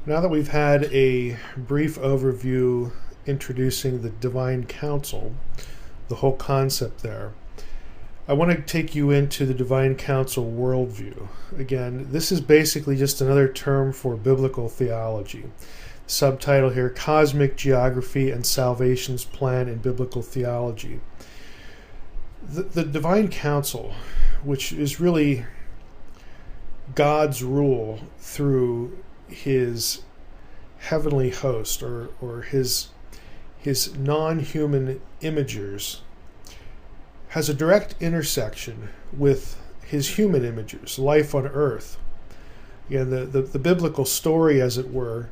Now that we've had a brief overview introducing the divine counsel, the whole concept there, I want to take you into the divine counsel worldview. Again, this is basically just another term for biblical theology. Subtitle here, Cosmic Geography and Salvation's Plan in Biblical Theology. The divine counsel, which is really God's rule through his heavenly host or his non-human imagers, has a direct intersection with his human imagers, life on earth. Again, the biblical story, as it were,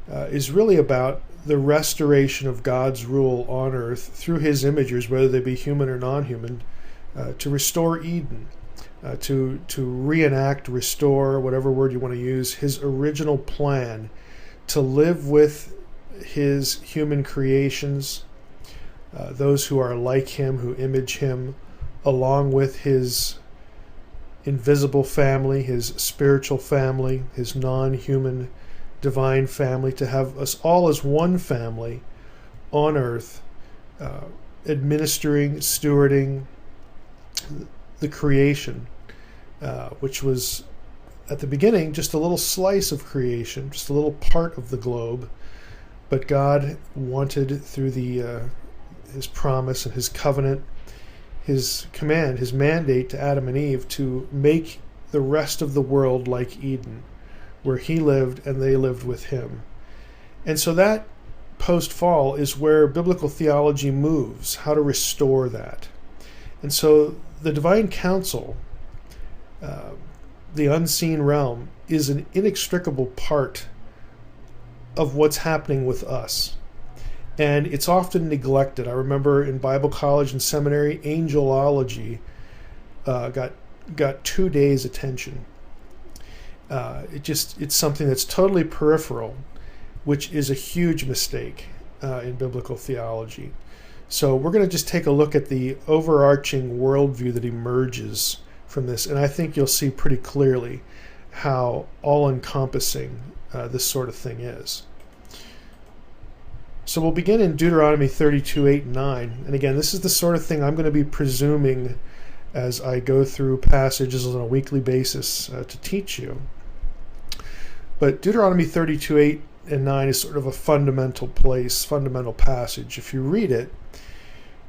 is really about the restoration of God's rule on earth through his imagers, whether they be human or non-human, to restore Eden, to reenact, restore, whatever word you want to use, his original plan to live with his human creations, those who are like him, who image him, along with his invisible family, his spiritual family, his non-human divine family, to have us all as one family on earth, administering, stewarding the creation, which was at the beginning just a little slice of creation, just a little part of the globe, but God wanted through his promise and his covenant, his command, his mandate to Adam and Eve to make the rest of the world like Eden, where he lived and they lived with him. And so that post-fall is where biblical theology moves, how to restore that. And so the divine counsel, the unseen realm, is an inextricable part of what's happening with us. And it's often neglected. I remember in Bible college and seminary, angelology got 2 days attention. It's something that's totally peripheral, which is a huge mistake in biblical theology. So we're going to just take a look at the overarching worldview that emerges from this, and I think you'll see pretty clearly how all-encompassing this sort of thing is. So we'll begin in Deuteronomy 32, 8, and 9. And again, this is the sort of thing I'm going to be presuming as I go through passages on a weekly basis to teach you. But Deuteronomy 32, 8, and 9 is sort of a fundamental passage. If you read it,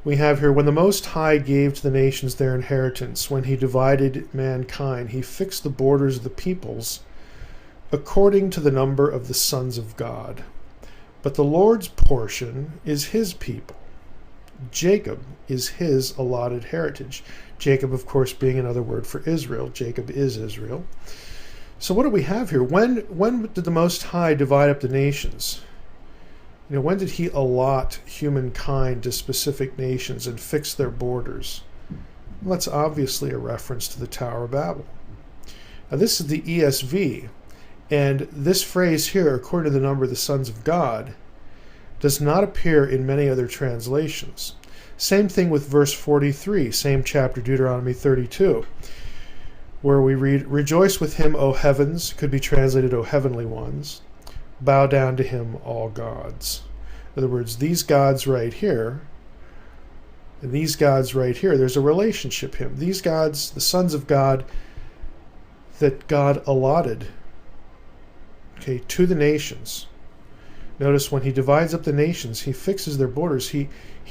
we have here, when the Most High gave to the nations their inheritance, when he divided mankind, he fixed the borders of the peoples according to the number of the sons of God. But the Lord's portion is his people. Jacob is his allotted heritage. Jacob, of course, being another word for Israel. Jacob is Israel. So what do we have here? When did the Most High divide up the nations? When did he allot humankind to specific nations and fix their borders? Well, that's obviously a reference to the Tower of Babel. Now this is the ESV, and this phrase here, according to the number of the sons of God, does not appear in many other translations. Same thing with verse 43, same chapter, Deuteronomy 32, where we read, "Rejoice with him, O heavens," could be translated, "O heavenly ones. Bow down to him, all gods." In other words, these gods right here, and these gods right here, there's a relationship here. These gods, the sons of God, that God allotted, to the nations. Notice when he divides up the nations, he fixes their borders. He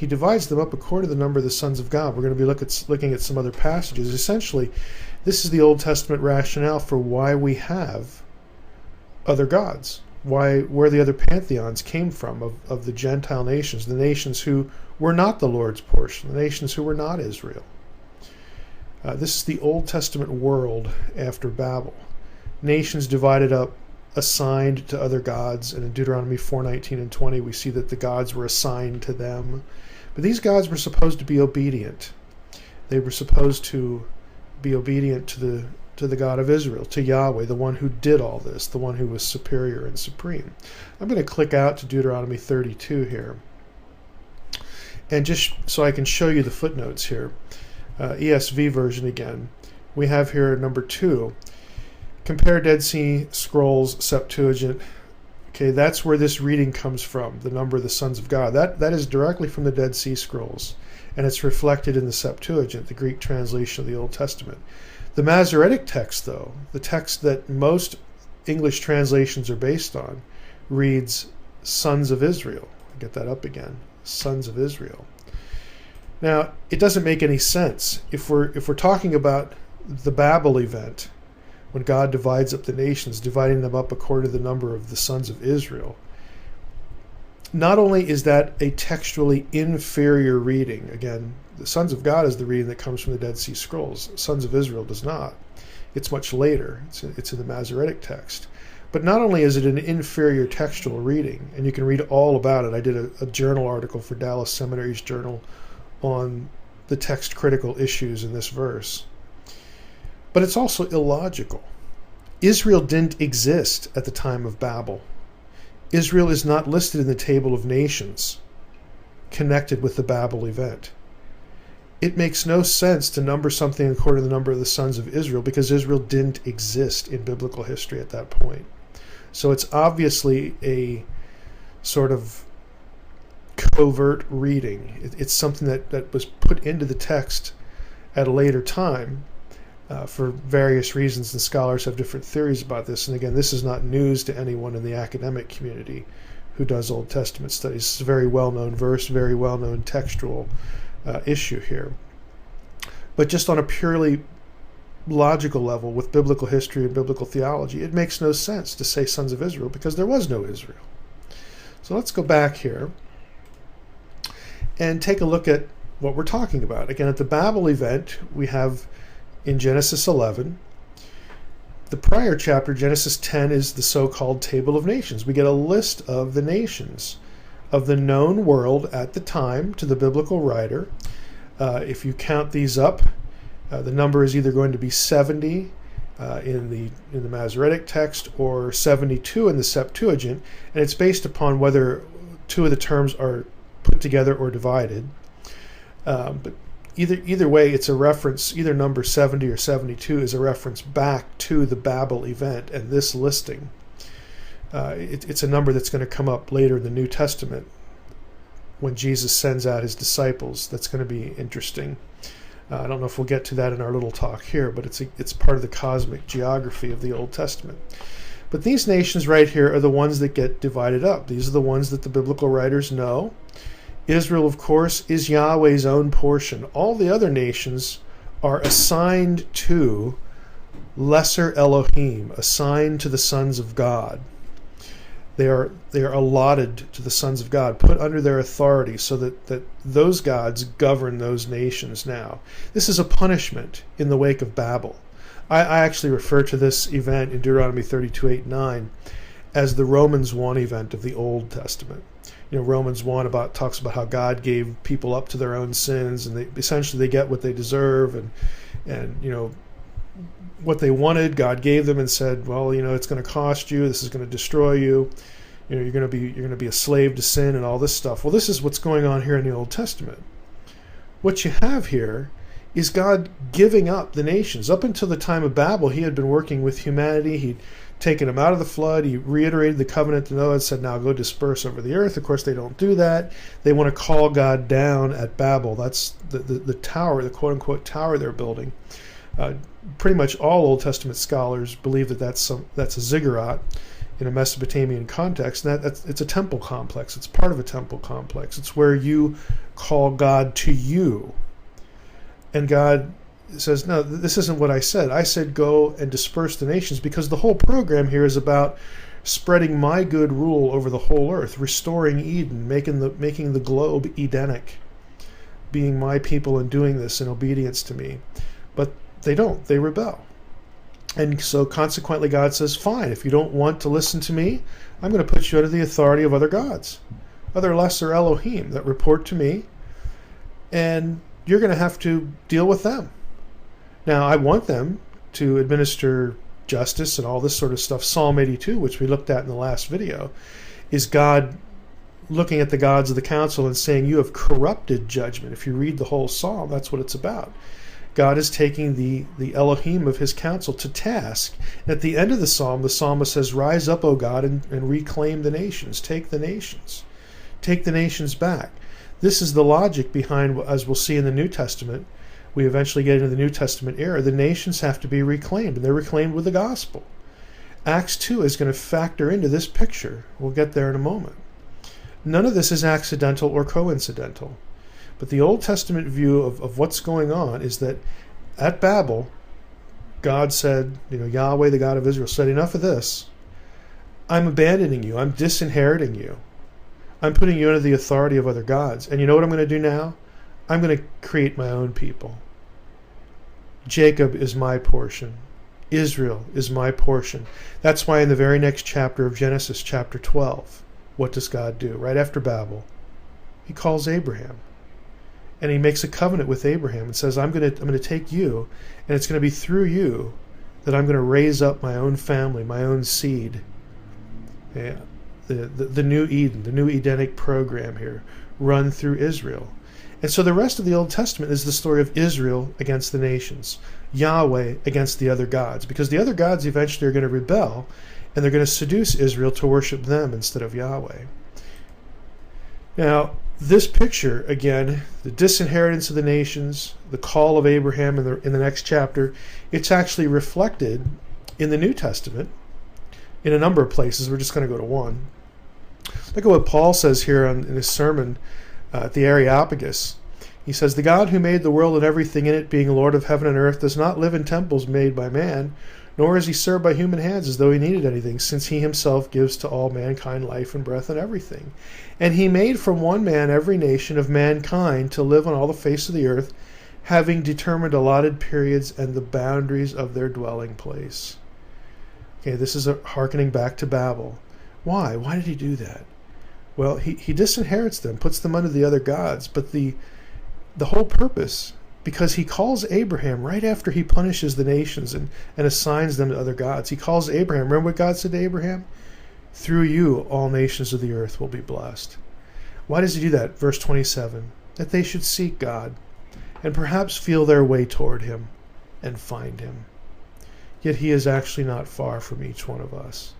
divides them up according to the number of the sons of God. We're going to be looking at some other passages. Essentially, this is the Old Testament rationale for why we have other gods, where the other pantheons came from of the Gentile nations, the nations who were not the Lord's portion, the nations who were not Israel. This is the Old Testament world after Babel. Nations divided up, assigned to other gods, and in Deuteronomy 4:19 and 20 we see that the gods were assigned to them. But these gods were supposed to be obedient. They were supposed to be obedient to the God of Israel, to Yahweh, the one who did all this, the one who was superior and supreme. I'm going to click out to Deuteronomy 32 here, and just so I can show you the footnotes here. ESV version again. We have here number 2. Compare Dead Sea Scrolls Septuagint Okay, that's where this reading comes from, the number of the sons of God. That is directly from the Dead Sea Scrolls, and it's reflected in the Septuagint, the Greek translation of the Old Testament. The Masoretic text, though, the text that most English translations are based on, reads sons of Israel. I'll get that up again, sons of Israel. Now, it doesn't make any sense. If we're talking about the Babel event, when God divides up the nations, dividing them up according to the number of the sons of Israel, not only is that a textually inferior reading, again, the sons of God is the reading that comes from the Dead Sea Scrolls. Sons of Israel does not. It's much later. It's in the Masoretic text. But not only is it an inferior textual reading, and you can read all about it. I did a journal article for Dallas Seminary's journal on the text critical issues in this verse. But it's also illogical. Israel didn't exist at the time of Babel. Israel is not listed in the table of nations connected with the Babel event. It makes no sense to number something according to the number of the sons of Israel because Israel didn't exist in biblical history at that point. So it's obviously a sort of covert reading. It's something that was put into the text at a later time for various reasons, and scholars have different theories about this. And again, this is not news to anyone in the academic community who does Old Testament studies. It's a very well-known verse, very well-known textual issue here. But just on a purely logical level, with biblical history and biblical theology, it makes no sense to say sons of Israel because there was no Israel. So let's go back here and take a look at what we're talking about. Again, at the Babel event, we have in Genesis 11, the prior chapter, Genesis 10, is the so-called Table of Nations. We get a list of the nations of the known world at the time to the biblical writer. If you count these up, the number is either going to be 70 in the Masoretic text or 72 in the Septuagint, and it's based upon whether two of the terms are put together or divided. But either way, it's a reference. Either number 70 or 72 is a reference back to the Babel event and this listing. It's a number that's going to come up later in the New Testament when Jesus sends out his disciples. That's going to be interesting. I don't know if we'll get to that in our little talk here, but it's part of the cosmic geography of the Old Testament. But these nations right here are the ones that get divided up. These are the ones that the biblical writers know. Israel, of course, is Yahweh's own portion. All the other nations are assigned to lesser Elohim, assigned to the sons of God. They are allotted to the sons of God, put under their authority so that those gods govern those nations now. This is a punishment in the wake of Babel. I actually refer to this event in Deuteronomy 32:8-9 as the Romans 1 event of the Old Testament. Romans 1 talks about how God gave people up to their own sins, and they get what they deserve, and what they wanted, God gave them and said, well, it's going to cost you. This is going to destroy you. You're going to be a slave to sin and all this stuff. Well, this is what's going on here in the Old Testament. What you have here is God giving up the nations. Up until the time of Babel, he had been working with humanity. He'd taken them out of the flood. He reiterated the covenant to Noah and said, now go disperse over the earth. Of course, they don't do that. They want to call God down at Babel. That's the tower, the quote-unquote tower they're building. Pretty much all Old Testament scholars believe that's a ziggurat in a Mesopotamian context. And it's a temple complex. It's part of a temple complex. It's where you call God to you. And God says, no, this isn't what I said. I said go and disperse the nations, because the whole program here is about spreading my good rule over the whole earth, restoring Eden, making the globe Edenic, being my people and doing this in obedience to me. But they don't. They rebel. And so consequently God says, fine, if you don't want to listen to me, I'm going to put you under the authority of other gods, other lesser Elohim that report to me, and you're going to have to deal with them. Now, I want them to administer justice and all this sort of stuff. Psalm 82, which we looked at in the last video, is God looking at the gods of the council and saying, you have corrupted judgment. If you read the whole psalm, that's what it's about. God is taking the Elohim of his counsel to task. And at the end of the psalmist says, rise up, O God, and reclaim the nations. Take the nations. Take the nations back. This is the logic behind, as we'll see in the New Testament, we eventually get into the New Testament era, the nations have to be reclaimed, and they're reclaimed with the gospel. Acts 2 is going to factor into this picture. We'll get there in a moment. None of this is accidental or coincidental. But the Old Testament view of what's going on is that at Babel, God said, Yahweh, the God of Israel, said, enough of this. I'm abandoning you. I'm disinheriting you. I'm putting you under the authority of other gods. And you know what I'm going to do now? I'm going to create my own people. Jacob is my portion. Israel is my portion. That's why in the very next chapter of Genesis, chapter 12, what does God do? Right after Babel, he calls Abraham. And he makes a covenant with Abraham and says, I'm going to take you, and it's going to be through you that I'm going to raise up my own family, my own seed. Yeah. The new Eden, the new Edenic program here, run through Israel. And so the rest of the Old Testament is the story of Israel against the nations, Yahweh against the other gods, because the other gods eventually are going to rebel, and they're going to seduce Israel to worship them instead of Yahweh. Now, this picture, again, the disinheritance of the nations, the call of Abraham in the next chapter, it's actually reflected in the New Testament in a number of places. We're just going to go to one. Look at what Paul says here in his sermon at the Areopagus. He says, the God who made the world and everything in it, being Lord of heaven and earth, does not live in temples made by man, nor is he served by human hands as though he needed anything, since he himself gives to all mankind life and breath and everything. And he made from one man every nation of mankind to live on all the face of the earth, having determined allotted periods and the boundaries of their dwelling place. Okay, this is hearkening back to Babel. Why? Why did he do that? Well, he disinherits them, puts them under the other gods, but the whole purpose, because he calls Abraham right after he punishes the nations and assigns them to other gods. He calls Abraham. Remember what God said to Abraham? Through you, all nations of the earth will be blessed. Why does he do that? Verse 27, that they should seek God and perhaps feel their way toward him and find him. Yet he is actually not far from each one of us.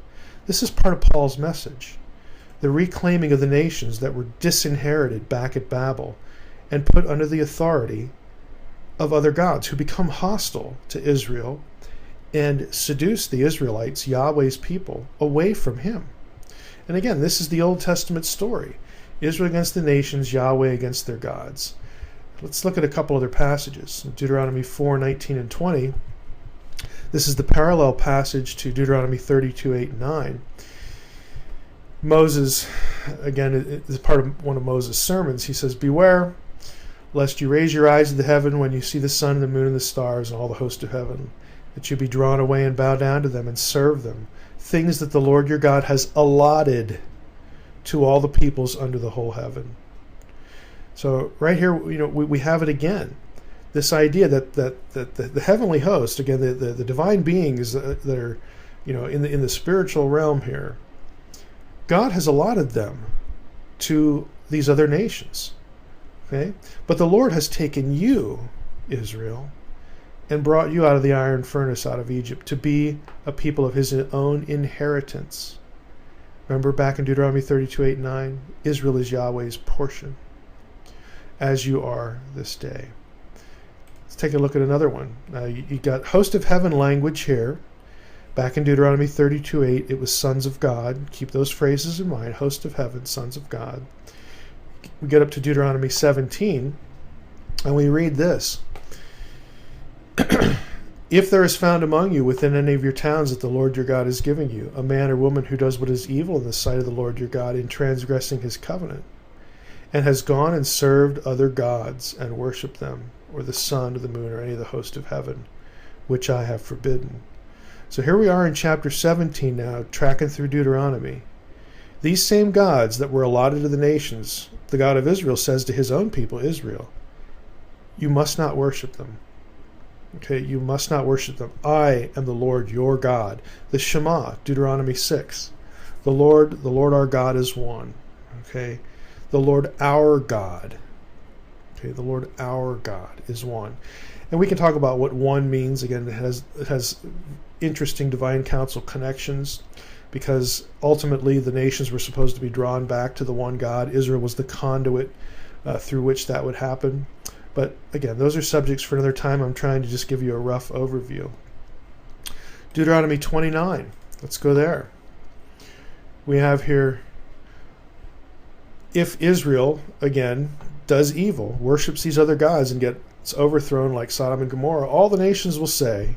This is part of Paul's message. The reclaiming of the nations that were disinherited back at Babel and put under the authority of other gods who become hostile to Israel and seduce the Israelites, Yahweh's people, away from him. And again, this is the Old Testament story. Israel against the nations, Yahweh against their gods. Let's look at a couple other passages. In Deuteronomy 4:19 and 20, this is the parallel passage to Deuteronomy 32:8 and 9. Moses, again, is part of one of Moses' sermons. He says, beware, lest you raise your eyes to the heaven when you see the sun and the moon and the stars and all the host of heaven, that you be drawn away and bow down to them and serve them, things that the Lord your God has allotted to all the peoples under the whole heaven. So right here, we have it again. This idea that the heavenly host, again, the divine beings that are, in the spiritual realm here, God has allotted them to these other nations. Okay? But the Lord has taken you, Israel, and brought you out of the iron furnace, out of Egypt, to be a people of his own inheritance. Remember back in Deuteronomy 32:8 and 9, Israel is Yahweh's portion, as you are this day. Let's take a look at another one. You got host of heaven language here. Back in Deuteronomy 32:8, it was sons of God. Keep those phrases in mind. Host of heaven, sons of God. We get up to Deuteronomy 17, and we read this. If there is found among you within any of your towns that the Lord your God is giving you, a man or woman who does what is evil in the sight of the Lord your God in transgressing his covenant, and has gone and served other gods and worshipped them, or the sun or the moon or any of the host of heaven, which I have forbidden. So here we are in chapter 17 now, tracking through Deuteronomy. These same gods that were allotted to the nations, the God of Israel says to his own people, Israel, you must not worship them. Okay, you must not worship them. I am the Lord your God. The Shema, Deuteronomy 6. The Lord our God is one. Okay, the Lord our God. Okay, the Lord our God is one. And we can talk about what one means. Again, it has interesting divine council connections, because ultimately the nations were supposed to be drawn back to the one God. Israel was the conduit through which that would happen. But again, those are subjects for another time. I'm trying to just give you a rough overview. Deuteronomy 29. Let's go there. We have here, if Israel, again, does evil, worships these other gods, and gets overthrown like Sodom and Gomorrah, all the nations will say,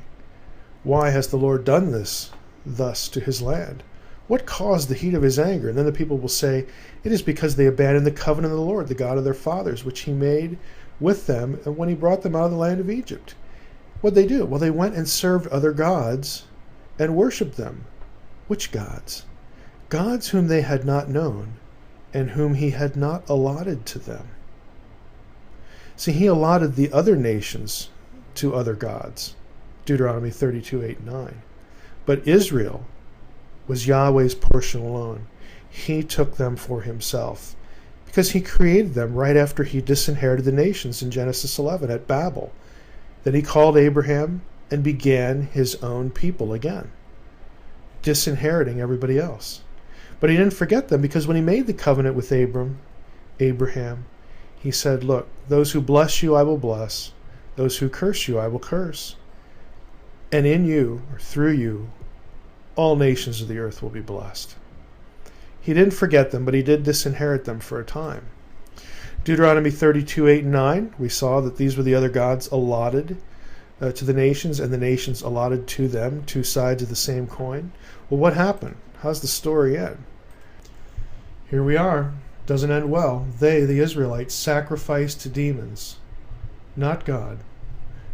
why has the Lord done this thus to his land? What caused the heat of his anger? And then the people will say, it is because they abandoned the covenant of the Lord, the God of their fathers, which he made with them and when he brought them out of the land of Egypt. What'd they do? Well, they went and served other gods and worshipped them. Which gods? Gods whom they had not known and whom he had not allotted to them. See, he allotted the other nations to other gods. Deuteronomy 32, 8, and 9. But Israel was Yahweh's portion alone. He took them for himself, because he created them right after he disinherited the nations in Genesis 11 at Babel. Then he called Abraham and began his own people again, disinheriting everybody else. But he didn't forget them, because when he made the covenant with Abraham, he said, look, those who bless you I will bless, those who curse you I will curse. And in you, or through you, all nations of the earth will be blessed. He didn't forget them, but he did disinherit them for a time. Deuteronomy 32, 8, and 9, we saw that these were the other gods allotted to the nations, and the nations allotted to them, two sides of the same coin. Well, what happened? How's the story end? Here we are. Doesn't end well. They, the Israelites, sacrificed to demons, not God.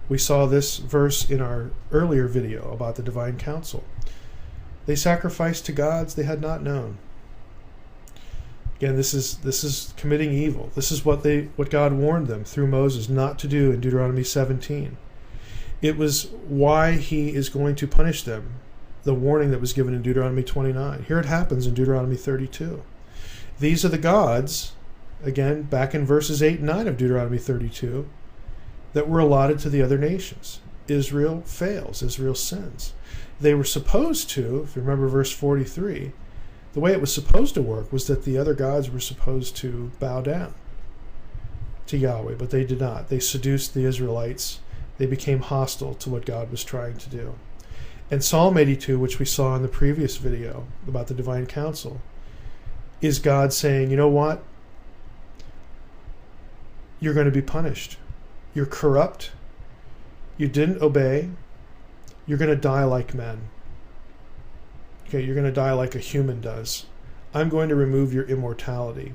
We saw this verse in our earlier video about the divine council. They sacrificed to gods they had not known. Again, this is committing evil. This is what God warned them through Moses not to do in Deuteronomy 17. It was why he is going to punish them, the warning that was given in Deuteronomy 29. Here it happens in Deuteronomy 32. These are the gods, again, back in verses 8 and 9 of Deuteronomy 32, that were allotted to the other nations. Israel fails. Israel sins. They were supposed to, if you remember verse 43, the way it was supposed to work was that the other gods were supposed to bow down to Yahweh, but they did not. They seduced the Israelites. They became hostile to what God was trying to do. And Psalm 82, which we saw in the previous video about the divine council, is God saying, you know what? You're going to be punished. You're corrupt. You didn't obey. You're going to die like men. Okay, you're going to die like a human does. I'm going to remove your immortality.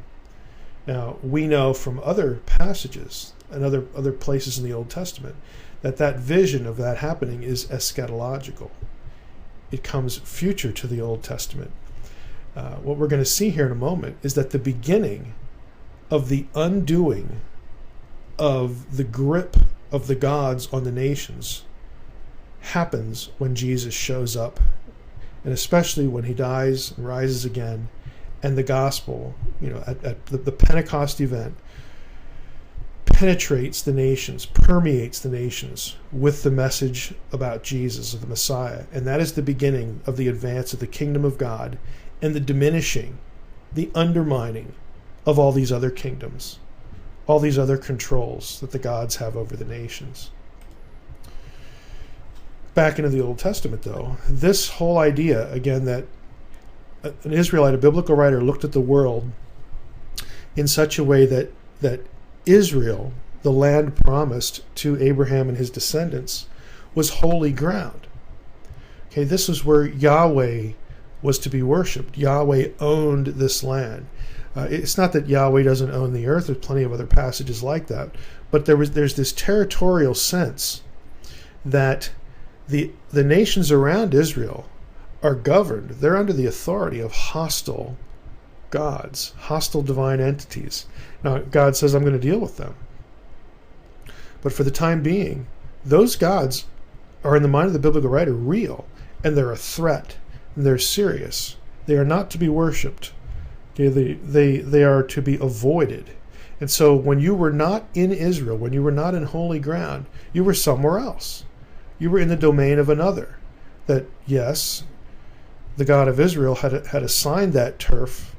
Now, we know from other passages and other places in the Old Testament that vision of that happening is eschatological. It comes future to the Old Testament. What we're going to see here in a moment is that the beginning of the undoing of the grip of the gods on the nations happens when Jesus shows up, and especially when he dies and rises again, and the gospel, at the Pentecost event, penetrates the nations, permeates the nations with the message about Jesus, of the Messiah. And that is the beginning of the advance of the kingdom of God and the diminishing, the undermining of all these other kingdoms, all these other controls that the gods have over the nations. Back into the Old Testament, though, this whole idea, again, that an Israelite, a biblical writer, looked at the world in such a way that Israel, the land promised to Abraham and his descendants, was holy ground. Okay, this is where Yahweh was to be worshipped. Yahweh owned this land. It's not that Yahweh doesn't own the earth. There's plenty of other passages like that. But there's this territorial sense that the nations around Israel are governed. They're under the authority of hostile gods, hostile divine entities. Now, God says, I'm going to deal with them. But for the time being, those gods are, in the mind of the biblical writer, real, and they're a threat, and they're serious. They are not to be worshipped. Okay, they are to be avoided. And so when you were not in Israel, when you were not in holy ground, you were somewhere else. You were in the domain of another. That, yes, the God of Israel had assigned that turf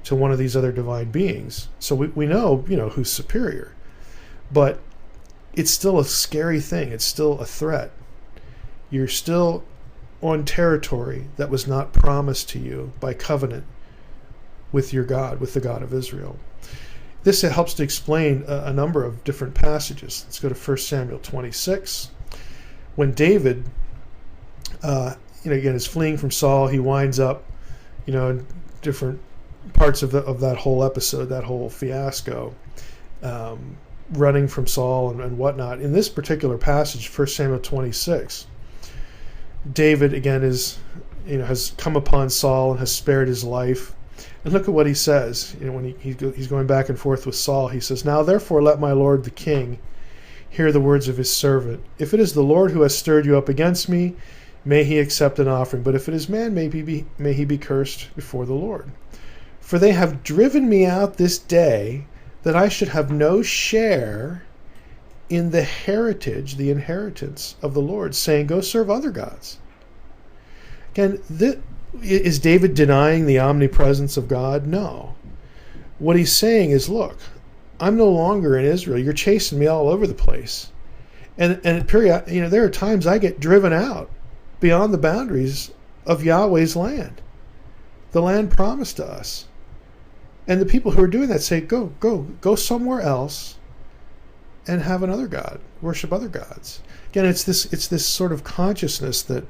to one of these other divine beings. So we know, who's superior. But it's still a scary thing. It's still a threat. You're still on territory that was not promised to you by covenant with your God, with the God of Israel. This helps to explain a number of different passages. Let's go to 1 Samuel 26. When David, again, is fleeing from Saul, he winds up, in different parts of that whole episode, that whole fiasco, running from Saul and whatnot. In this particular passage, 1 Samuel 26, David again has come upon Saul and has spared his life. And look at what he says. When he's going back and forth with Saul, he says, "Now therefore let my lord the king hear the words of his servant. If it is the Lord who has stirred you up against me, may he accept an offering. But if it is man, may he be cursed before the Lord. For they have driven me out this day, that I should have no share in the inheritance of the Lord, saying, go serve other gods." Again, is David denying the omnipresence of God? No. What he's saying is, look, I'm no longer in Israel. You're chasing me all over the place. And there are times I get driven out beyond the boundaries of Yahweh's land, the land promised to us. And the people who are doing that say, go somewhere else and have another god, worship other gods. Again, it's this sort of consciousness that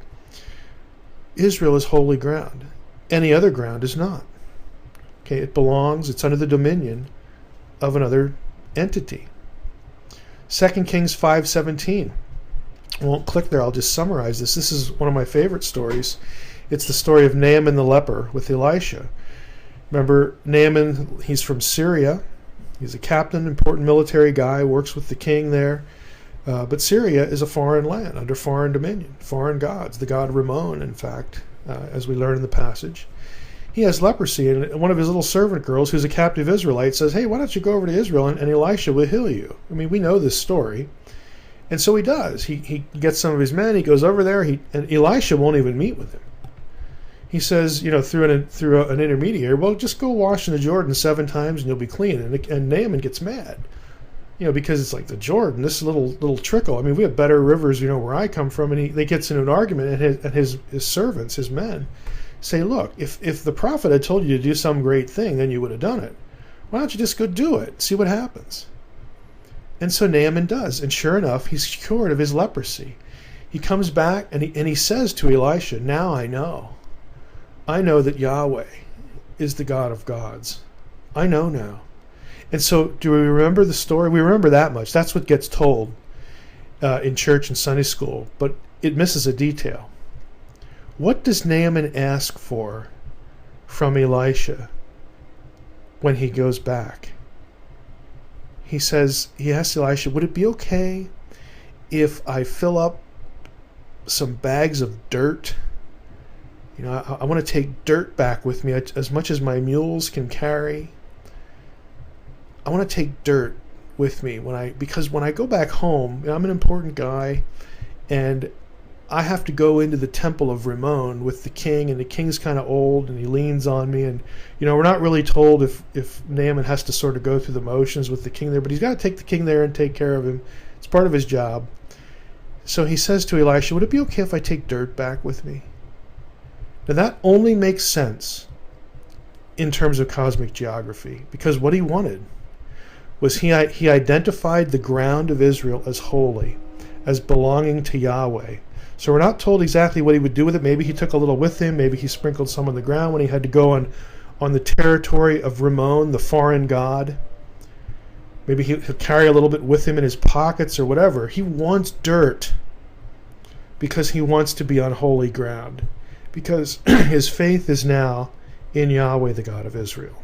Israel is holy ground. Any other ground is not. Okay, it's under the dominion of another entity. 2 Kings 5:17. I won't click there, I'll just summarize this. This is one of my favorite stories. It's the story of Naaman the leper with Elisha. Remember, Naaman, he's from Syria. He's a captain, important military guy, works with the king there. But Syria is a foreign land, under foreign dominion, foreign gods. The god Ramon, in fact, as we learn in the passage. He has leprosy, and one of his little servant girls, who's a captive Israelite, says, "Hey, why don't you go over to Israel and Elisha will heal you?" I mean, we know this story. And so he does. He gets some of his men, he goes over there, and Elisha won't even meet with him. He says, through an intermediary, well, just go wash in the Jordan 7 times and you'll be clean. And Naaman gets mad, because it's like the Jordan, this little trickle. I mean, we have better rivers, where I come from. And they gets into an argument, and his servants, his men, say, look, if the prophet had told you to do some great thing, then you would have done it. Why don't you just go do it, see what happens? And so Naaman does, and sure enough, he's cured of his leprosy. He comes back, and he says to Elisha, now I know that Yahweh is the God of gods. I know now. And so do we remember the story? We remember that much. That's what gets told in church and Sunday school, but it misses a detail. What does Naaman ask for from Elisha when he goes back? He asks Elisha, would it be okay if I fill up some bags of dirt? I want to take dirt back with me as much as my mules can carry. I want to take dirt with me because when I go back home, I'm an important guy, and I have to go into the temple of Ramon with the king, and the king's kind of old, and he leans on me, and we're not really told if Naaman has to sort of go through the motions with the king there, but he's got to take the king there and take care of him. It's part of his job. So he says to Elisha, would it be okay if I take dirt back with me? Now that only makes sense in terms of cosmic geography, because what he wanted was he identified the ground of Israel as holy, as belonging to Yahweh. So we're not told exactly what he would do with it. Maybe he took a little with him. Maybe he sprinkled some on the ground when he had to go on the territory of Ramon, the foreign god. Maybe he'll carry a little bit with him in his pockets or whatever. He wants dirt because he wants to be on holy ground, because his faith is now in Yahweh, the God of Israel,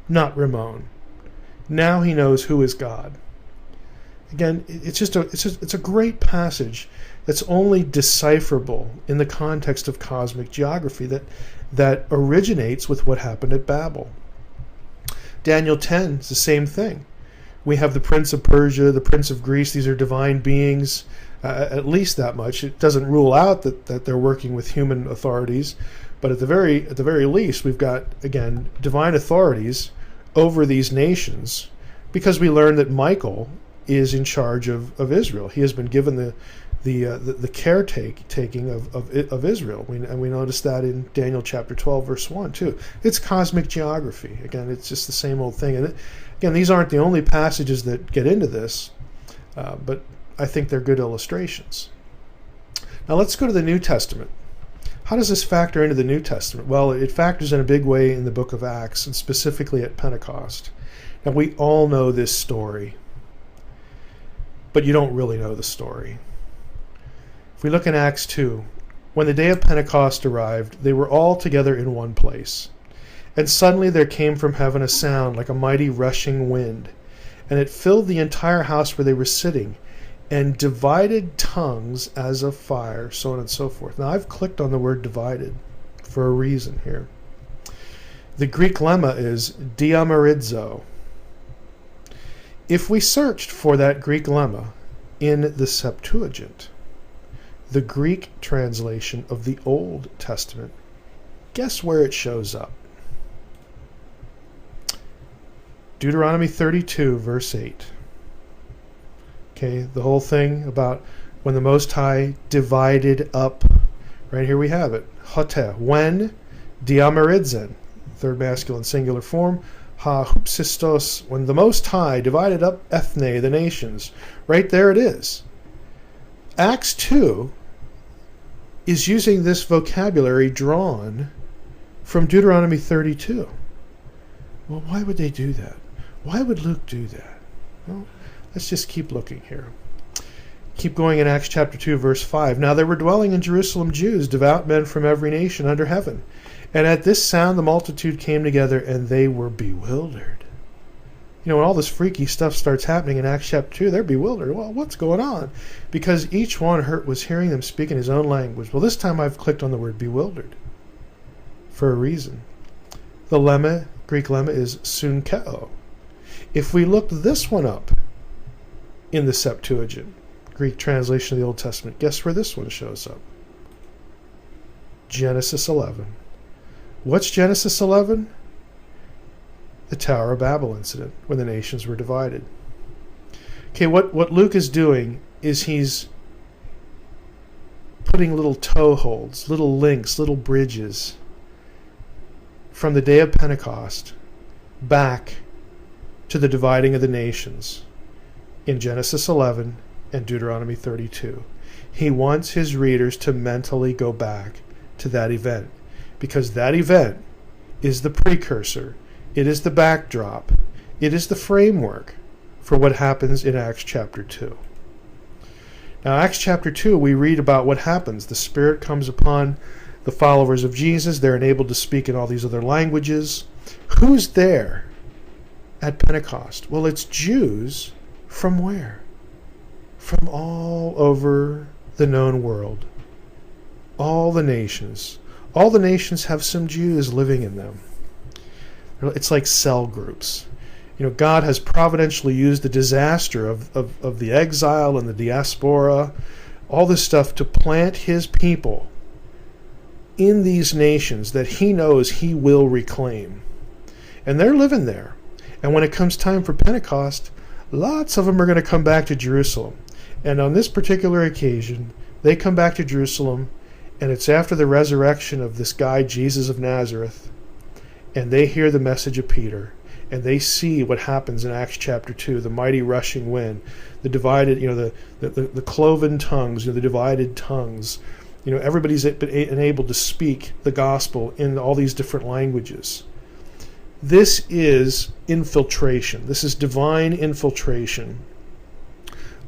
not Ramon. Now he knows who is God. Again, it's a great passage that's only decipherable in the context of cosmic geography that originates with what happened at Babel. Daniel 10 is the same thing. We have the Prince of Persia, the Prince of Greece. These are divine beings, at least that much. It doesn't rule out that they're working with human authorities, but at the very least, we've got, again, divine authorities over these nations, because we learn that Michael is in charge of Israel. He has been given the caretaking of Israel. And we notice that in Daniel chapter 12, verse 1, too. It's cosmic geography. Again, it's just the same old thing. And again, these aren't the only passages that get into this, but I think they're good illustrations. Now let's go to the New Testament. How does this factor into the New Testament? Well, it factors in a big way in the book of Acts, and specifically at Pentecost. Now, we all know this story, but you don't really know the story. If we look in Acts 2, when the day of Pentecost arrived, they were all together in one place. And suddenly there came from heaven a sound like a mighty rushing wind, and it filled the entire house where they were sitting, and divided tongues as of fire, so on and so forth. Now, I've clicked on the word divided for a reason here. The Greek lemma is diamorizo. If we searched for that Greek lemma in the Septuagint, the Greek translation of the Old Testament, guess where it shows up? Deuteronomy 32, verse 8. Okay, the whole thing about when the Most High divided up. Right here we have it. Hote, when diamorizen, third masculine singular form, ha hupsistos, when the Most High divided up ethne, the nations. Right there it is. Acts 2 is using this vocabulary drawn from Deuteronomy 32. Well, why would they do that? Why would Luke do that? Well, let's just keep looking here. Keep going in Acts chapter 2, verse 5. Now there were dwelling in Jerusalem Jews, devout men from every nation under heaven. And at this sound the multitude came together, and they were bewildered. You know, when all this freaky stuff starts happening in Acts chapter 2, they're bewildered. Well, what's going on? Because each one was hearing them speak in his own language. Well, this time I've clicked on the word bewildered for a reason. The lemma, Greek lemma, is sunkeo. If we looked this one up in the Septuagint, Greek translation of the Old Testament, guess where this one shows up? Genesis 11. What's Genesis 11? The Tower of Babel incident, when the nations were divided. Okay, what Luke is doing is he's putting little toeholds, little links, little bridges from the day of Pentecost back to the dividing of the nations in Genesis 11 and Deuteronomy 32. He wants his readers to mentally go back to that event, because that event is the precursor, it is the backdrop, it is the framework for what happens in Acts chapter 2. Now, Acts chapter 2, we read about what happens. The Spirit comes upon the followers of Jesus. They're enabled to speak in all these other languages. Who's there at Pentecost? Well, it's Jews from where? From all over the known world. All the nations. All the nations have some Jews living in them. It's like cell groups. You know, God has providentially used the disaster of the exile and the diaspora, all this stuff, to plant his people in these nations that he knows he will reclaim. And they're living there. And when it comes time for Pentecost, lots of them are going to come back to Jerusalem. And on this particular occasion, they come back to Jerusalem, and it's after the resurrection of this guy, Jesus of Nazareth, and they hear the message of Peter, and they see what happens in Acts chapter 2, the mighty rushing wind, the divided, the cloven tongues, the divided tongues. Everybody's been enabled to speak the gospel in all these different languages. This is infiltration. This is divine infiltration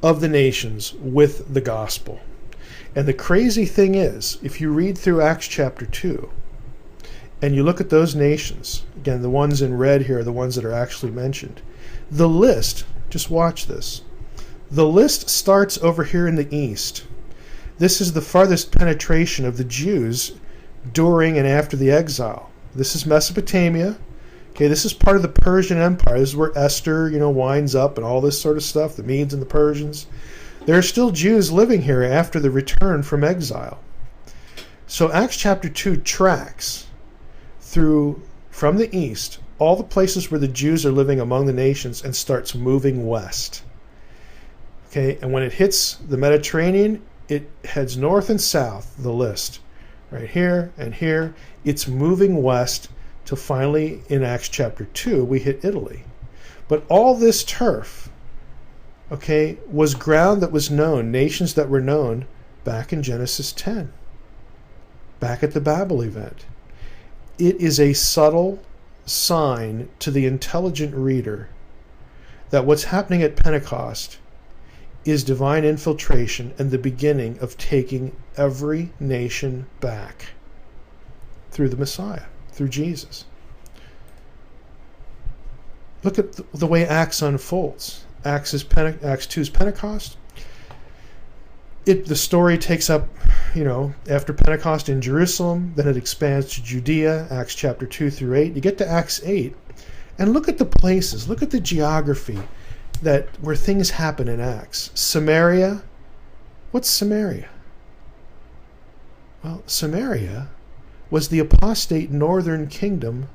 of the nations with the gospel. And the crazy thing is, if you read through Acts chapter 2, and you look at those nations, again, the ones in red here are the ones that are actually mentioned. The list, just watch this. The list starts over here in the east. This is the farthest penetration of the Jews during and after the exile. This is Mesopotamia. Okay, this is part of the Persian Empire. This is where Esther, winds up and all this sort of stuff, the Medes and the Persians. There are still Jews living here after the return from exile. So Acts chapter 2 tracks from the east, all the places where the Jews are living among the nations, and starts moving west. Okay, and when it hits the Mediterranean, it heads north and south, the list. Right here and here. It's moving west till finally, in Acts chapter 2, we hit Italy. But all this turf, okay, was ground that was known, nations that were known back in Genesis 10, back at the Babel event. It is a subtle sign to the intelligent reader that what's happening at Pentecost is divine infiltration and the beginning of taking every nation back through the Messiah, through Jesus. Look at the way Acts unfolds. Acts 2 is Pentecost. The story takes up, after Pentecost in Jerusalem, then it expands to Judea, Acts chapter 2 through 8. You get to Acts 8, and look at the places, look at the geography where things happen in Acts. Samaria. What's Samaria? Well, Samaria was the apostate northern kingdom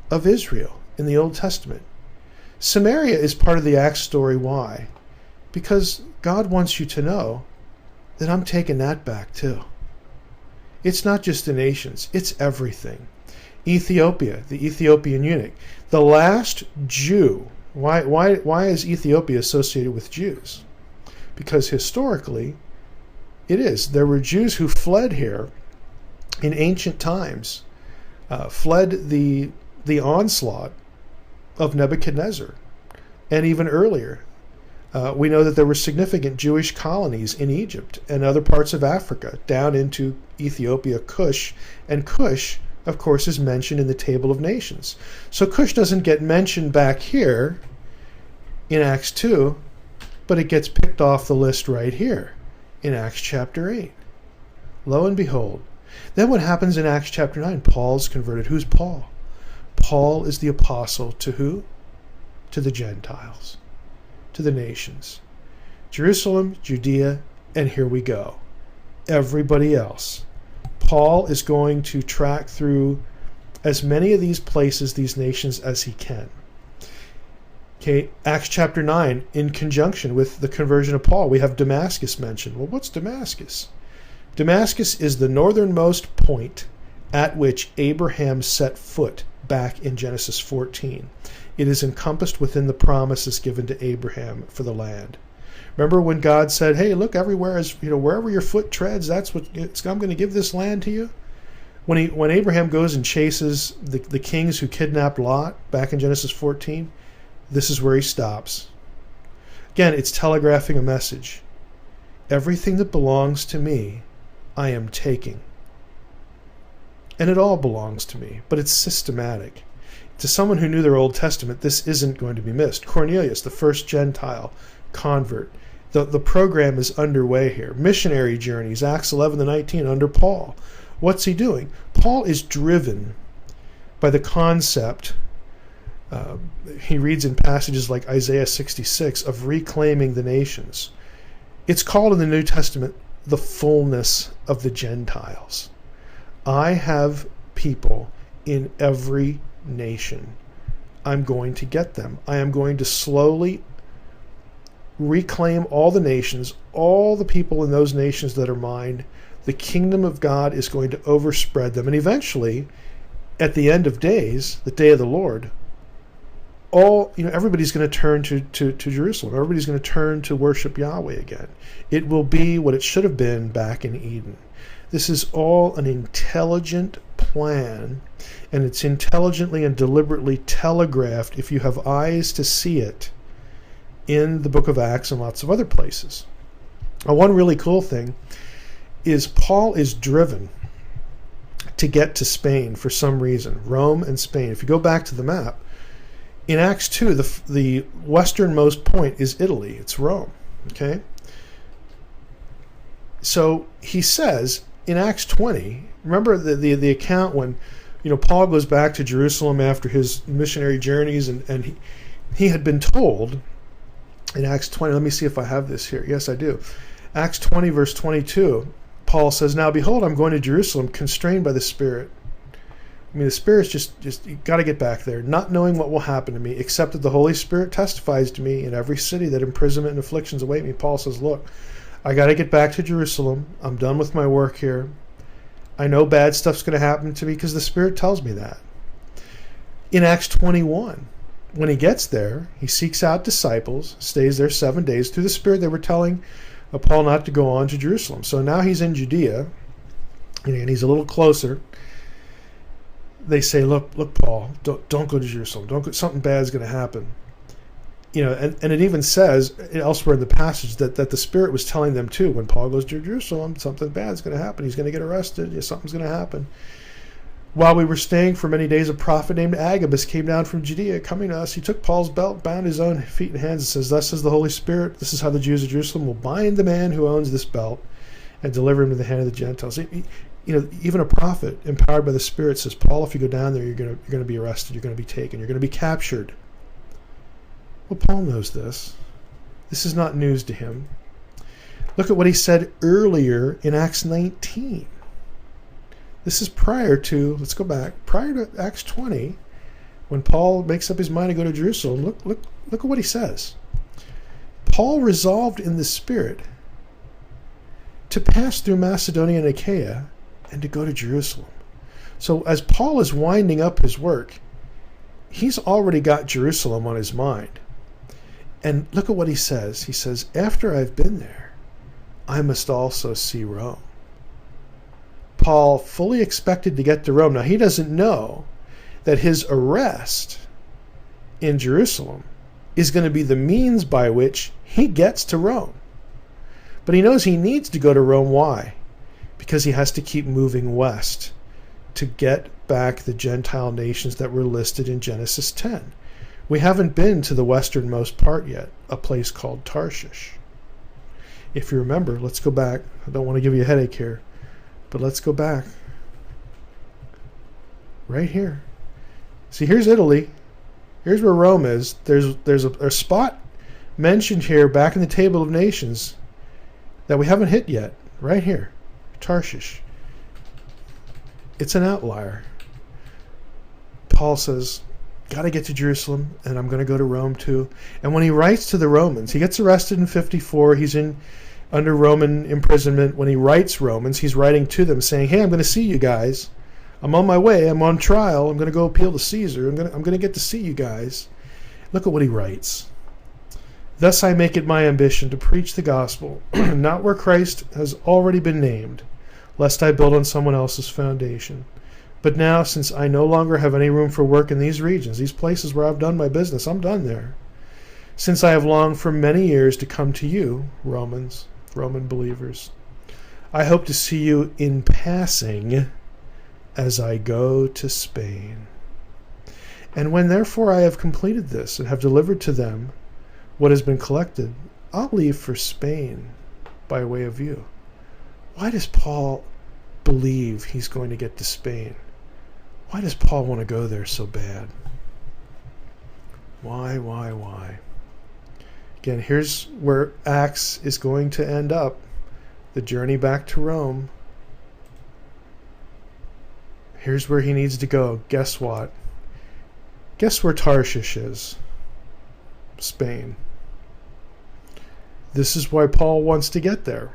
of Israel in the Old Testament. Samaria is part of the Acts story. Why? Because God wants you to know that I'm taking that back too. It's not just the nations, it's everything. Ethiopia, the Ethiopian eunuch, the last Jew. Why is Ethiopia associated with Jews? Because historically, it is. There were Jews who fled here in ancient times, fled the onslaught of Nebuchadnezzar, and even earlier. We know that there were significant Jewish colonies in Egypt and other parts of Africa, down into Ethiopia, Cush, and Cush, of course, is mentioned in the Table of Nations. So Cush doesn't get mentioned back here in Acts 2, but it gets picked off the list right here in Acts chapter 8. Lo and behold. Then what happens in Acts chapter 9? Paul's converted. Who's Paul? Paul is the apostle to who? To the Gentiles, to the nations. Jerusalem, Judea, and here we go. Everybody else. Paul is going to track through as many of these places, these nations, as he can. Okay, Acts chapter 9, in conjunction with the conversion of Paul, we have Damascus mentioned. Well, what's Damascus? Damascus is the northernmost point at which Abraham set foot back in Genesis 14. It is encompassed within the promises given to Abraham for the land. Remember when God said, hey, look, everywhere is, wherever your foot treads, that's what I'm going to give this land to you? When Abraham goes and chases the kings who kidnapped Lot back in Genesis 14, this is where he stops. Again, it's telegraphing a message. Everything that belongs to me, I am taking. And it all belongs to me, but it's systematic. To someone who knew their Old Testament, this isn't going to be missed. Cornelius, the first Gentile convert. The program is underway here. Missionary journeys, Acts 11 to 19, under Paul. What's he doing? Paul is driven by the concept, he reads in passages like Isaiah 66, of reclaiming the nations. It's called in the New Testament the fullness of the Gentiles. I have people in every nation. I'm going to get them. I am going to slowly reclaim all the nations, all the people in those nations that are mine. The kingdom of God is going to overspread them. And eventually, at the end of days, the day of the Lord, everybody's going to turn to Jerusalem. Everybody's going to turn to worship Yahweh again. It will be what it should have been back in Eden. This is all an intelligent plan, and it's intelligently and deliberately telegraphed, if you have eyes to see it, in the book of Acts and lots of other places. One really cool thing is Paul is driven to get to Spain for some reason, Rome and Spain. If you go back to the map, in Acts 2, the westernmost point is Italy. It's Rome. Okay? So he says in Acts 20, remember the account when Paul goes back to Jerusalem after his missionary journeys, and he had been told in Acts 20, let me see if I have this here. Yes, I do. Acts 20, verse 22, Paul says, "Now behold, I'm going to Jerusalem, constrained by the Spirit." The Spirit's just you got to get back there, not knowing what will happen to me, except that the Holy Spirit testifies to me in every city that imprisonment and afflictions await me. Paul says, look, I got to get back to Jerusalem. I'm done with my work here. I know bad stuff's going to happen to me because the Spirit tells me that. In Acts 21, when he gets there, he seeks out disciples, stays there 7 days. Through the Spirit, they were telling Paul not to go on to Jerusalem. So now he's in Judea, and he's a little closer. They say, look, Paul, don't go to Jerusalem. Don't go, something bad is going to happen. And it even says elsewhere in the passage that the Spirit was telling them too, when Paul goes to Jerusalem, something bad is going to happen. He's going to get arrested. Something's going to happen. While we were staying for many days, a prophet named Agabus came down from Judea. Coming to us, he took Paul's belt, bound his own feet and hands, and says, "Thus says the Holy Spirit, this is how the Jews of Jerusalem will bind the man who owns this belt and deliver him to the hand of the Gentiles." Even a prophet empowered by the Spirit says, "Paul, if you go down there, you're going to be arrested. You're going to be taken. You're going to be captured." Well, Paul knows this. This is not news to him. Look at what he said earlier in Acts 19. This is prior to Acts 20, when Paul makes up his mind to go to Jerusalem. Look at what he says. Paul resolved in the Spirit to pass through Macedonia and Achaia and to go to Jerusalem. So as Paul is winding up his work, he's already got Jerusalem on his mind. And look at what he says. He says, "After I've been there, I must also see Rome." Paul fully expected to get to Rome. Now, he doesn't know that his arrest in Jerusalem is going to be the means by which he gets to Rome. But he knows he needs to go to Rome. Why? Because he has to keep moving west to get back the Gentile nations that were listed in Genesis 10. We haven't been to the westernmost part yet, a place called Tarshish. If you remember, let's go back. I don't want to give you a headache here, but let's go back. Right here. See, here's Italy. Here's where Rome is. There's a spot mentioned here back in the Table of Nations that we haven't hit yet. Right here. Tarshish. It's an outlier. Paul says, got to get to Jerusalem, and I'm going to go to Rome too. And when he writes to the Romans, he gets arrested in 54. He's under Roman imprisonment. When he writes Romans, he's writing to them saying, "Hey, I'm going to see you guys. I'm on my way. I'm on trial. I'm going to go appeal to Caesar. I'm going to get to see you guys." Look at what he writes. "Thus I make it my ambition to preach the gospel, not where Christ has already been named, lest I build on someone else's foundation. But now, since I no longer have any room for work in these regions, these places where I've done my business, I'm done there. Since I have longed for many years to come to you, Roman believers, I hope to see you in passing as I go to Spain. And when therefore I have completed this and have delivered to them what has been collected, I'll leave for Spain by way of you." Why does Paul believe he's going to get to Spain? Why does Paul want to go there so bad? Why? Again, here's where Acts is going to end up. The journey back to Rome. Here's where he needs to go. Guess what? Guess where Tarshish is? Spain. This is why Paul wants to get there.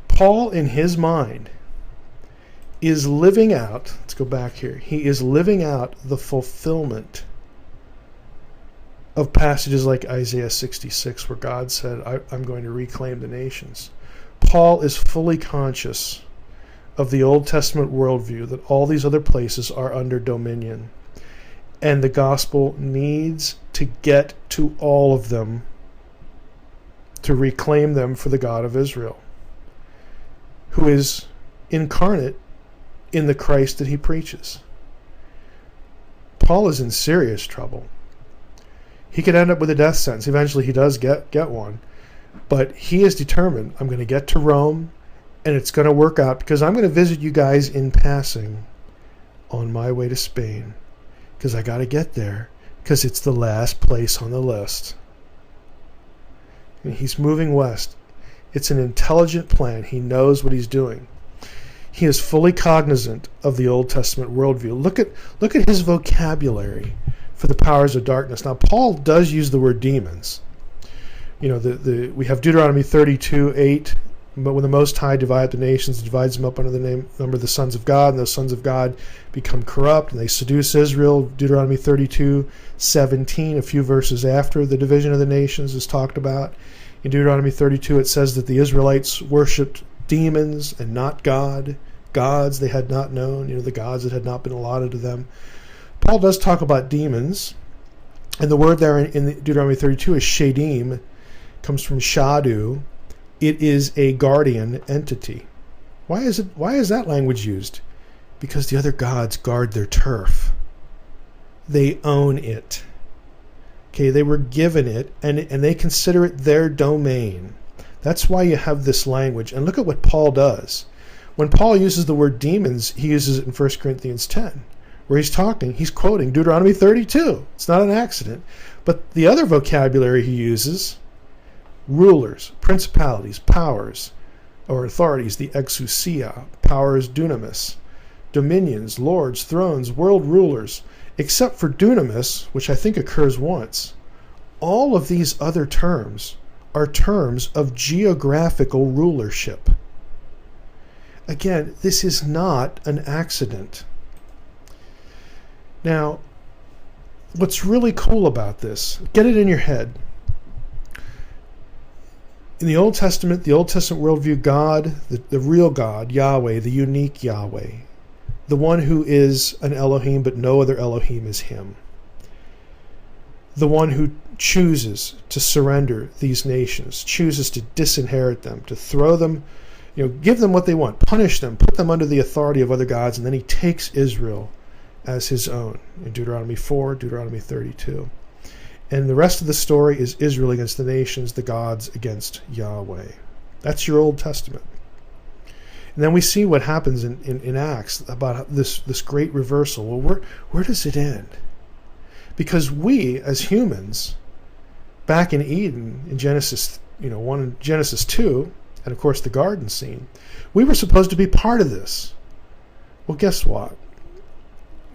Paul, in his mind, is living out, let's go back here, he is living out the fulfillment of passages like Isaiah 66, where God said, I'm going to reclaim the nations. Paul is fully conscious of the Old Testament worldview, that all these other places are under dominion, and the gospel needs to get to all of them to reclaim them for the God of Israel, who is incarnate in the Christ that he preaches. Paul is in serious trouble. He could end up with a death sentence. Eventually he does get one. But he is determined, I'm going to get to Rome, and it's going to work out, because I'm going to visit you guys in passing on my way to Spain, because I got to get there, because it's the last place on the list. And he's moving west. It's an intelligent plan. He knows what he's doing. He is fully cognizant of the Old Testament worldview. Look at his vocabulary for the powers of darkness. Now, Paul does use the word demons. We have Deuteronomy 32:8. But when the Most High divided the nations, he divides them up under the number of the sons of God, and those sons of God become corrupt, and they seduce Israel. Deuteronomy 32:17, a few verses after the division of the nations is talked about. In Deuteronomy 32, it says that the Israelites worshipped demons and not gods they had not known, the gods that had not been allotted to them. Paul does talk about demons, and the word there in Deuteronomy 32 is shadim, comes from shadu. It is a guardian entity. Why is that language used? Because the other gods guard their turf. They own it. Okay, they were given it, and they consider it their domain. That's why you have this language. And look at what Paul does. When Paul uses the word demons, he uses it in 1 Corinthians 10, where he's quoting Deuteronomy 32. It's not an accident. But the other vocabulary he uses, rulers, principalities, powers, or authorities, the exousia, powers, dunamis, dominions, lords, thrones, world rulers, except for dunamis, which I think occurs once. All of these other terms are terms of geographical rulership. Again, this is not an accident. Now, what's really cool about this, get it in your head. In the Old Testament worldview, God, the real God, Yahweh, the unique Yahweh, the one who is an Elohim, but no other Elohim is him, the one who chooses to surrender these nations, chooses to disinherit them, to throw them, give them what they want, punish them, put them under the authority of other gods, and then he takes Israel as his own in Deuteronomy 4, Deuteronomy 32. And the rest of the story is Israel against the nations, the gods against Yahweh. That's your Old Testament. And then we see what happens in Acts about this great reversal. Well, where does it end? Because we, as humans, back in Eden, in Genesis 1 and Genesis 2, and of course the garden scene, we were supposed to be part of this. Well, guess what?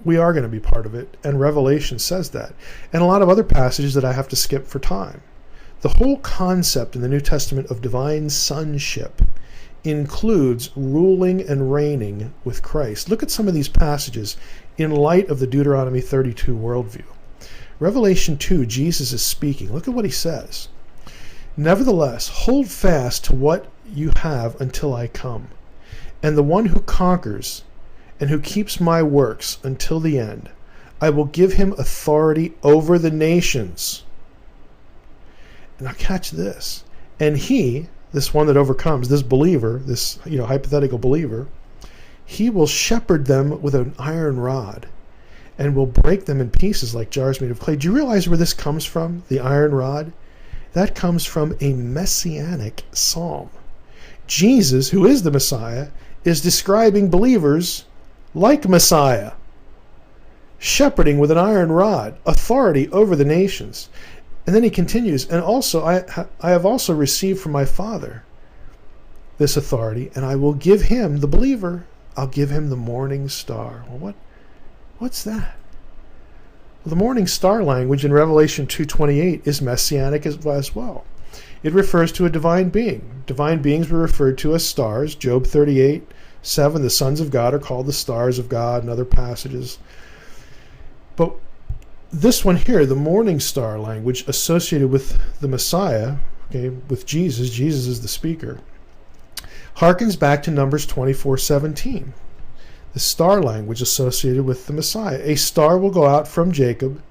We are going to be part of it, and Revelation says that. And a lot of other passages that I have to skip for time. The whole concept in the New Testament of divine sonship includes ruling and reigning with Christ. Look at some of these passages in light of the Deuteronomy 32 worldview. Revelation 2, Jesus is speaking. Look at what he says. Nevertheless, hold fast to what you have until I come. And the one who conquers and who keeps my works until the end, I will give him authority over the nations. Now catch this. And he, this one that overcomes, this believer, this hypothetical believer, he will shepherd them with an iron rod and will break them in pieces like jars made of clay. Do you realize where this comes from, the iron rod? That comes from a messianic psalm. Jesus, who is the Messiah, is describing believers like Messiah, shepherding with an iron rod, authority over the nations. And then he continues, and also I have also received from my Father this authority, and I will give him, the believer, I'll give him the morning star. Well, what's that? Well, the morning star language in Revelation 2:28 is messianic as well. It refers to a divine being. Divine beings were referred to as stars. Job 38:7, the sons of God are called the stars of God, and other passages. But this one here, the morning star language associated with the Messiah, with Jesus is the speaker, harkens back to Numbers 24:17. The star language associated with the Messiah. A star will go out from Jacob,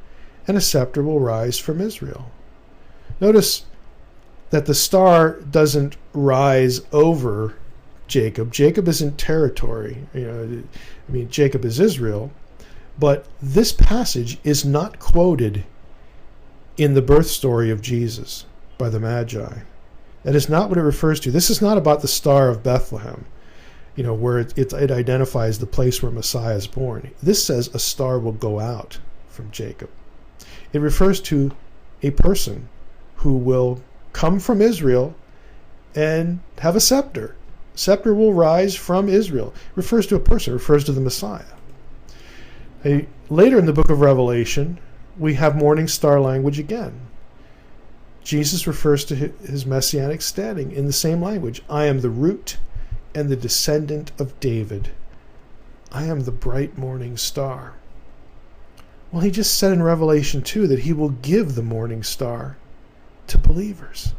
and a scepter will rise from Israel. Notice that the star doesn't rise over Jacob. Jacob isn't territory. Jacob is Israel. But this passage is not quoted in the birth story of Jesus by the Magi. That is not what it refers to. This is not about the Star of Bethlehem. where it identifies the place where Messiah is born. This says a star will go out from Jacob. It refers to a person who will come from Israel and have a scepter. Scepter will rise from Israel. It refers to a person, it refers to the Messiah. Later in the book of Revelation, we have morning star language again. Jesus refers to his messianic standing in the same language. I am the root and the descendant of David. I am the bright morning star. Well, he just said in Revelation 2 that he will give the morning star to believers.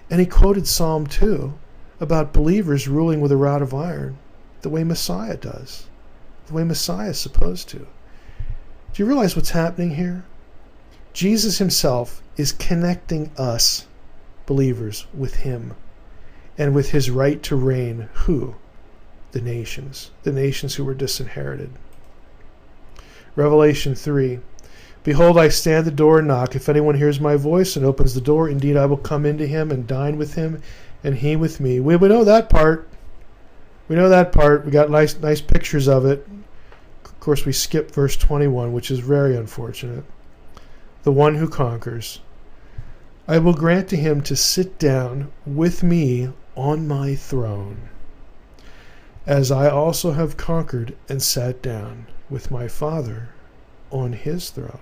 And he quoted Psalm 2 about believers ruling with a rod of iron the way Messiah does, the way Messiah is supposed to. Do you realize what's happening here? Jesus himself is connecting us, believers, with him and with his right to reign. Who? The nations who were disinherited. Revelation 3, behold, I stand at the door and knock. If anyone hears my voice and opens the door, indeed I will come into him and dine with him, and he with me. We know that part. We know that part. We got nice pictures of it. Of course, we skip verse 21, which is very unfortunate. The one who conquers, I will grant to him to sit down with me on my throne, as I also have conquered and sat down with my Father on his throne.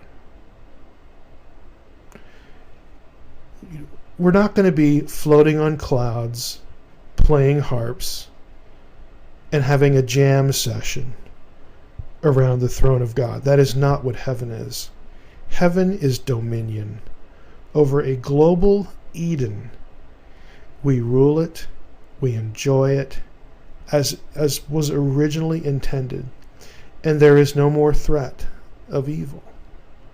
We're not going to be floating on clouds, playing harps, and having a jam session around the throne of God. That is not what heaven is. Heaven is dominion over a global Eden. We rule it, we enjoy it as was originally intended, and there is no more threat of evil.